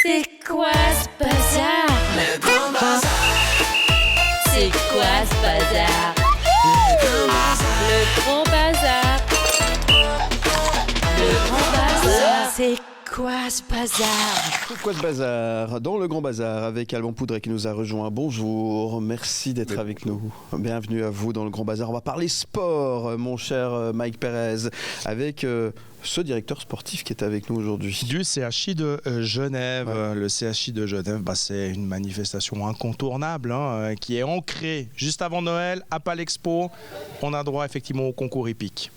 C'est quoi ce bazar? Le grand bazar. C'est quoi ce bazar? Le grand bazar. Le grand bazar. Le grand bazar. C'est quoi ce bazar? Pourquoi ce bazar? Dans le Grand Bazar avec Alban Poudret qui nous a rejoint. Bonjour, merci d'être avec nous. Bienvenue à vous dans le Grand Bazar. On va parler sport, mon cher Mike Pérez, avec ce directeur sportif qui est avec nous aujourd'hui. Du CHI de Genève. Ouais. Le CHI de Genève, c'est une manifestation incontournable qui est ancrée juste avant Noël à Palexpo. On a droit effectivement au concours hippique.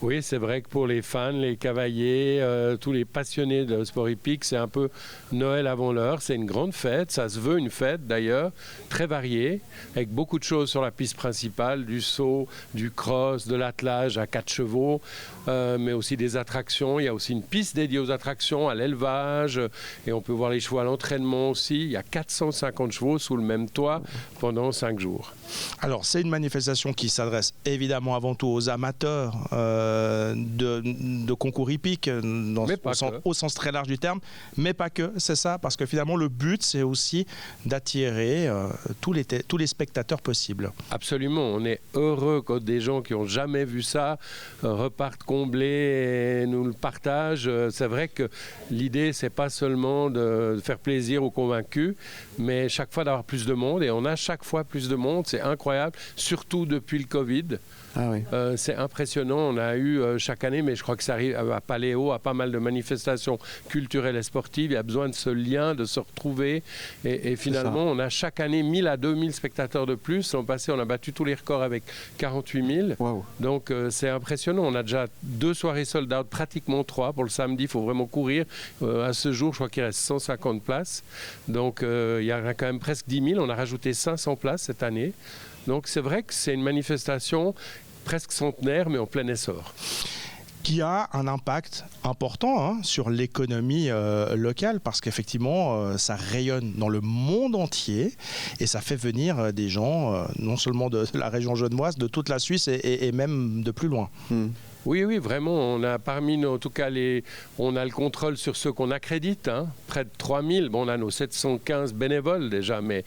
Oui, c'est vrai que pour les fans, les cavaliers, tous les passionnés de sport hippique, c'est un peu Noël avant l'heure. C'est une grande fête, ça se veut une fête d'ailleurs, très variée, avec beaucoup de choses sur la piste principale, du saut, du cross, de l'attelage à 4 chevaux, mais aussi des attractions. Il y a aussi une piste dédiée aux attractions, à l'élevage, et on peut voir les chevaux à l'entraînement aussi. Il y a 450 chevaux sous le même toit pendant 5 jours. Alors, c'est une manifestation qui s'adresse évidemment avant tout aux amateurs de concours hippiques au sens très large du terme, mais pas que, c'est ça, parce que finalement le but c'est aussi d'attirer tous les spectateurs possibles. Absolument, on est heureux quand des gens qui n'ont jamais vu ça repartent comblés et nous le partagent. C'est vrai que l'idée c'est pas seulement de faire plaisir aux convaincus, mais chaque fois d'avoir plus de monde, et on a chaque fois plus de monde, c'est incroyable, surtout depuis le Covid. Ah oui. C'est impressionnant, on a eu chaque année, mais je crois que ça arrive à Paléo, à pas mal de manifestations culturelles et sportives, il y a besoin de ce lien, de se retrouver, et finalement on a chaque année 1000 à 2000 spectateurs de plus. L'an passé on a battu tous les records avec 48 000, wow. Donc c'est impressionnant, on a déjà 2 soirées sold out, pratiquement 3 pour le samedi, il faut vraiment courir, à ce jour je crois qu'il reste 150 places, donc il y en a quand même presque 10 000, on a rajouté 500 places cette année, donc c'est vrai que c'est une manifestation presque centenaire, mais en plein essor. Qui a un impact important sur l'économie locale, parce qu'effectivement, ça rayonne dans le monde entier et ça fait venir des gens, non seulement de la région genevoise, de toute la Suisse et même de plus loin. Oui, vraiment, on a parmi nous, en tout cas, on a le contrôle sur ceux qu'on accrédite, près de 3000. Bon, on a nos 715 bénévoles déjà, mais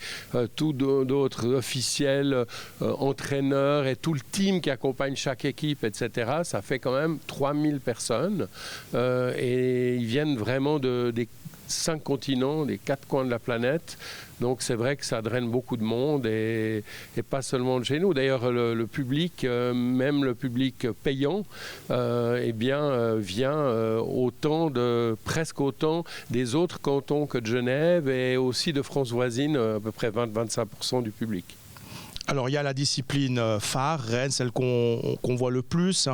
tous d'autres officiels, entraîneurs et tout le team qui accompagne chaque équipe, etc. Ça fait quand même 3000 personnes et ils viennent vraiment des 5 continents, des 4 coins de la planète. Donc c'est vrai que ça draine beaucoup de monde et pas seulement de chez nous. D'ailleurs le public, même le public payant, vient presque autant des autres cantons que de Genève et aussi de France voisine, à peu près 20-25% du public. Alors il y a la discipline phare, Rennes, celle qu'on voit le plus,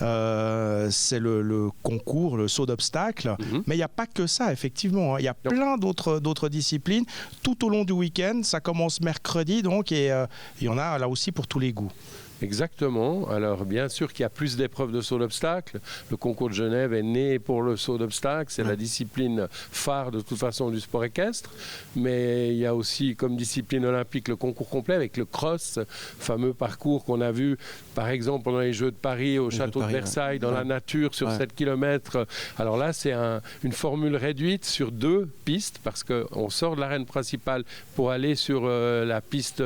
c'est le concours, le saut d'obstacles. Mais il n'y a pas que ça, effectivement. Il y a plein d'autres disciplines tout au long du week-end. Ça commence mercredi, donc, et il y en a là aussi pour tous les goûts. Exactement. Alors, bien sûr qu'il y a plus d'épreuves de saut d'obstacles. Le concours de Genève est né pour le saut d'obstacles. C'est la discipline phare, de toute façon, du sport équestre. Mais il y a aussi, comme discipline olympique, le concours complet avec le cross, fameux parcours qu'on a vu, par exemple, pendant les Jeux de Paris, au château de Versailles, dans la nature, sur 7 km. Alors là, c'est une formule réduite sur 2 pistes, parce qu'on sort de l'arène principale pour aller sur la piste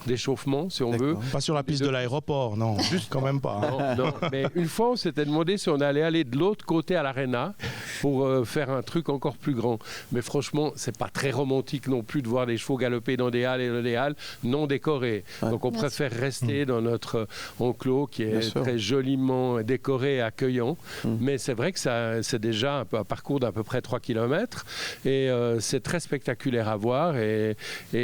d'échauffement, si on veut. Pas sur la piste de l'aéroport, non, quand même pas. Non, mais une fois, on s'était demandé si on allait aller de l'autre côté à l'aréna pour faire un truc encore plus grand. Mais franchement, c'est pas très romantique non plus de voir les chevaux galoper dans des halles et dans des halles non décorées. Donc on préfère rester dans notre enclos qui est très joliment décoré et accueillant. Mais c'est vrai que c'est déjà un parcours d'à peu près 3 km et c'est très spectaculaire à voir. Et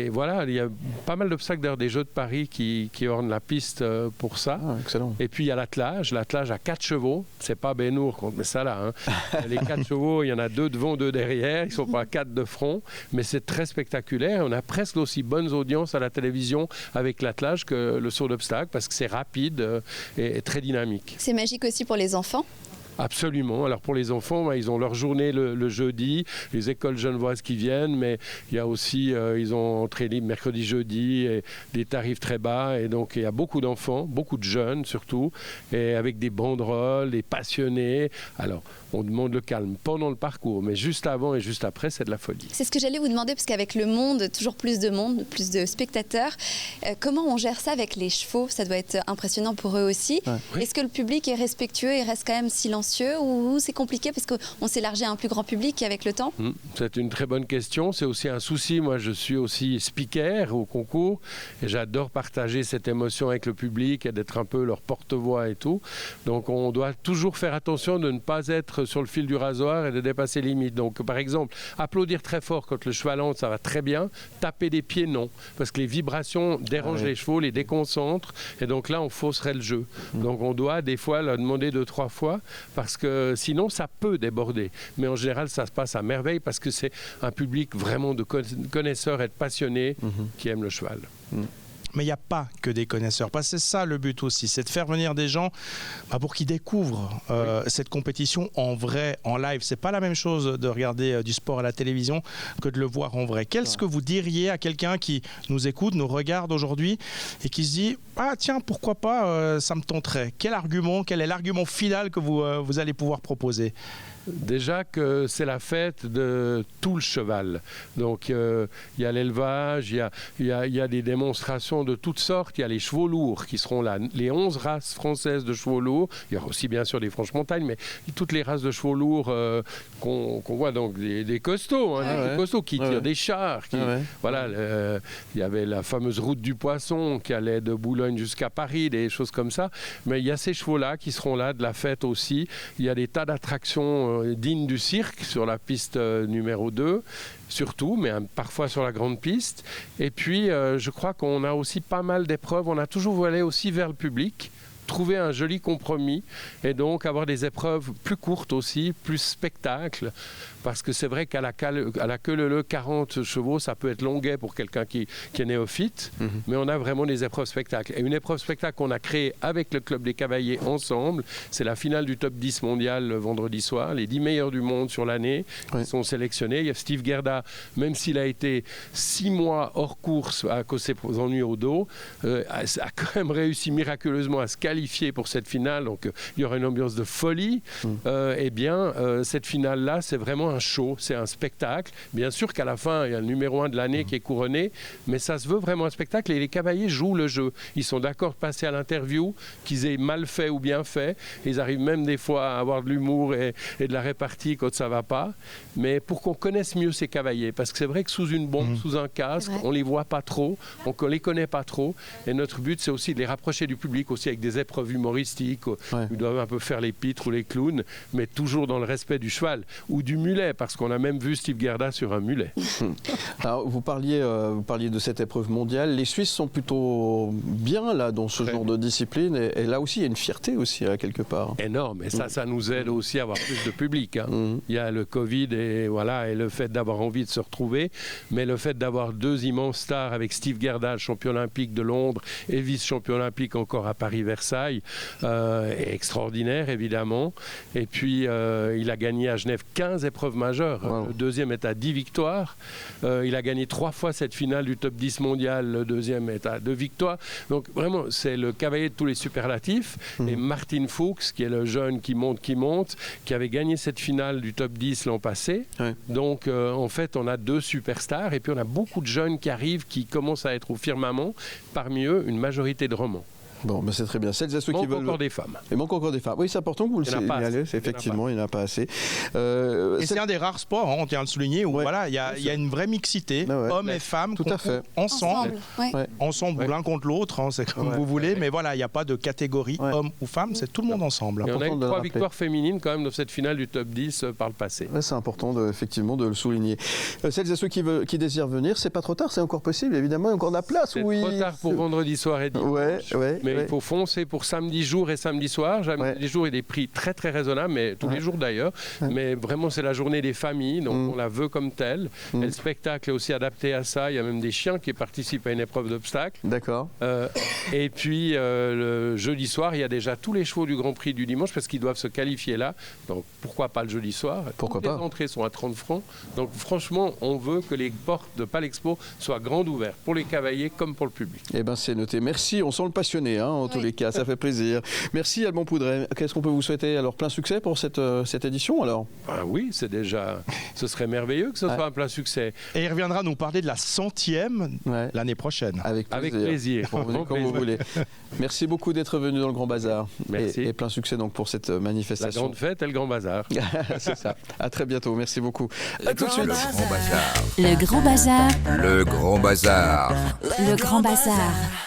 voilà, il y a pas mal d'obstacles d'ailleurs des Jeux de Paris qui ornent la piste pour ça. Excellent. Et puis il y a l'attelage à 4 chevaux. C'est pas Ben-Hur qu'on met ça là. Les 4 chevaux, il y en a 2 devant, 2 derrière. Ils sont pas 4 de front, mais c'est très spectaculaire. On a presque aussi bonnes audiences à la télévision avec l'attelage que le saut d'obstacle parce que c'est rapide et très dynamique. C'est magique aussi pour les enfants. Absolument. Alors pour les enfants, ils ont leur journée le jeudi, les écoles genevoises qui viennent, mais il y a aussi, ils ont entrée libre mercredi, jeudi, et des tarifs très bas. Et donc il y a beaucoup d'enfants, beaucoup de jeunes surtout, et avec des banderoles, des passionnés. Alors on demande le calme pendant le parcours, mais juste avant et juste après, c'est de la folie. C'est ce que j'allais vous demander, parce qu'avec le monde, toujours plus de monde, plus de spectateurs, comment on gère ça avec les chevaux? Ça doit être impressionnant pour eux aussi. Ouais. Oui. Est-ce que le public est respectueux et reste quand même silencieux, ou c'est compliqué parce qu'on s'élargit à un plus grand public avec le temps? C'est une très bonne question. C'est aussi un souci. Moi, je suis aussi speaker au concours et j'adore partager cette émotion avec le public et d'être un peu leur porte-voix et tout. Donc, on doit toujours faire attention de ne pas être sur le fil du rasoir et de dépasser les limites. Donc, par exemple, applaudir très fort quand le cheval entre, ça va très bien. Taper des pieds, non. Parce que les vibrations dérangent les chevaux, les déconcentrent. Et donc là, on fausserait le jeu. Donc, on doit des fois leur demander 2-3 fois parce que sinon, ça peut déborder. Mais en général, ça se passe à merveille parce que c'est un public vraiment de connaisseurs et de passionnés qui aiment le cheval. Mais il n'y a pas que des connaisseurs. Parce que c'est ça le but aussi, c'est de faire venir des gens pour qu'ils découvrent cette compétition en vrai, en live. C'est pas la même chose de regarder du sport à la télévision que de le voir en vrai. Qu'est-ce que vous diriez à quelqu'un qui nous écoute, nous regarde aujourd'hui et qui se dit « Ah tiens, pourquoi pas, ça me tenterait ». Quel est l'argument final que vous allez pouvoir proposer ? Déjà que c'est la fête de tout le cheval. Donc il y a l'élevage, il y a des démonstrations de toutes sortes. Il y a les chevaux lourds qui seront là, les 11 races françaises de chevaux lourds. Il y aura aussi bien sûr des franches-montagnes, mais toutes les races de chevaux lourds qu'on voit, donc des costauds, des costauds qui tirent des chars. Voilà, il y avait la fameuse route du poisson qui allait de Boulogne jusqu'à Paris, des choses comme ça. Mais il y a ces chevaux-là qui seront là de la fête aussi. Il y a des tas d'attractions digne du cirque sur la piste numéro 2 surtout, mais parfois sur la grande piste. Et puis je crois qu'on a aussi pas mal d'épreuves, on a toujours voulu aller aussi vers le public, trouver un joli compromis et donc avoir des épreuves plus courtes aussi, plus spectacle, parce que c'est vrai qu'à la queue leu 40 chevaux, ça peut être longuet pour quelqu'un qui est néophyte, mais on a vraiment des épreuves spectacle. Et une épreuve spectacle qu'on a créée avec le Club des Cavaliers ensemble, c'est la finale du top 10 mondial le vendredi soir, les 10 meilleurs du monde sur l'année sont sélectionnés. Il y a Steve Gerda, même s'il a été 6 mois hors course à cause de ses ennuis au dos, a quand même réussi miraculeusement à se qualifier pour cette finale, donc il y aura une ambiance de folie. Eh bien, cette finale-là, c'est vraiment un show, c'est un spectacle. Bien sûr qu'à la fin, il y a le numéro 1 de l'année qui est couronné, mais ça se veut vraiment un spectacle et les cavaliers jouent le jeu. Ils sont d'accord de passer à l'interview, qu'ils aient mal fait ou bien fait. Ils arrivent même des fois à avoir de l'humour et de la répartie quand ça ne va pas. Mais pour qu'on connaisse mieux ces cavaliers, parce que c'est vrai que sous une bombe, sous un casque, on ne les voit pas trop, on ne les connaît pas trop. Et notre but, c'est aussi de les rapprocher du public, aussi avec des épreuves humoristiques. Ils doivent un peu faire les pitres ou les clowns, mais toujours dans le respect du cheval ou du mulet, parce qu'on a même vu Steve Gerda sur un mulet. Alors, vous parliez de cette épreuve mondiale. Les Suisses sont plutôt bien là dans ce genre de discipline, et là aussi il y a une fierté aussi quelque part. Énorme, et ça nous aide aussi à avoir plus de public. Il y a le Covid et le fait d'avoir envie de se retrouver, mais le fait d'avoir 2 immenses stars avec Steve Gerda, champion olympique de Londres et vice-champion olympique encore à Paris-Versailles, est extraordinaire évidemment. Et puis il a gagné à Genève 15 épreuves majeures. Le deuxième est à 10 victoires. Il a gagné 3 fois cette finale du top 10 mondial. Le deuxième est à 2 victoires. Donc vraiment, c'est le cavalier de tous les superlatifs. Et Martin Fuchs, qui est le jeune qui monte, qui avait gagné cette finale du top 10 l'an passé. Donc en fait, on a 2 superstars. Et puis on a beaucoup de jeunes qui arrivent, qui commencent à être au firmament. Parmi eux, une majorité de romans. Bon, ben c'est très bien. Celles et ceux qui veulent... encore des femmes. Il manque encore des femmes. Oui, c'est important que vous le signalez. Effectivement, il n'y en a pas assez. Et c'est un des rares sports, on tient à le souligner, où il y a une vraie mixité, hommes et femmes, tout à fait, ensemble ou l'un contre l'autre, c'est comme vous voulez, mais voilà, il n'y a pas de catégorie homme ou femme, c'est tout le monde ensemble. Et on a eu 3 victoires féminines quand même dans cette finale du top 10 par le passé. C'est important effectivement de le souligner. Celles et ceux qui désirent venir, c'est pas trop tard, c'est encore possible, évidemment, il y a encore de la place. C'est trop tard pour vendredi soir et dimanche. Mais Ouais. il faut foncer pour samedi jour et samedi soir. Samedi jour, il y a des prix très très raisonnables, mais tous les jours d'ailleurs. Mais vraiment, c'est la journée des familles, donc on la veut comme telle. Et le spectacle est aussi adapté à ça. Il y a même des chiens qui participent à une épreuve d'obstacle. D'accord. Et puis le jeudi soir, il y a déjà tous les chevaux du Grand Prix du dimanche parce qu'ils doivent se qualifier là. Donc pourquoi pas le jeudi soir? Pourquoi Toutes pas? Les entrées sont à 30 francs. Donc franchement, on veut que les portes de Palexpo soient grandes ouvertes pour les cavaliers comme pour le public. Eh bien, c'est noté. Merci. On sent le passionné, en tous les cas. Ça fait plaisir. Merci, Alban Poudret. Qu'est-ce qu'on peut vous souhaiter? Alors, plein succès pour cette édition, alors? Ah oui, c'est déjà... Ce serait merveilleux que ce soit un plein succès. Et il reviendra nous parler de la 100e l'année prochaine. Avec Avec plaisir. Vous venez quand vous voulez. Merci beaucoup d'être venu dans le Grand Bazar. Merci. Et plein succès donc pour cette La manifestation. grande fête et le grand bazar. C'est ça. À très bientôt. Merci beaucoup. À tout de suite. Le Grand Bazar. Le Grand Bazar, Le Grand Bazar. le Grand Bazar.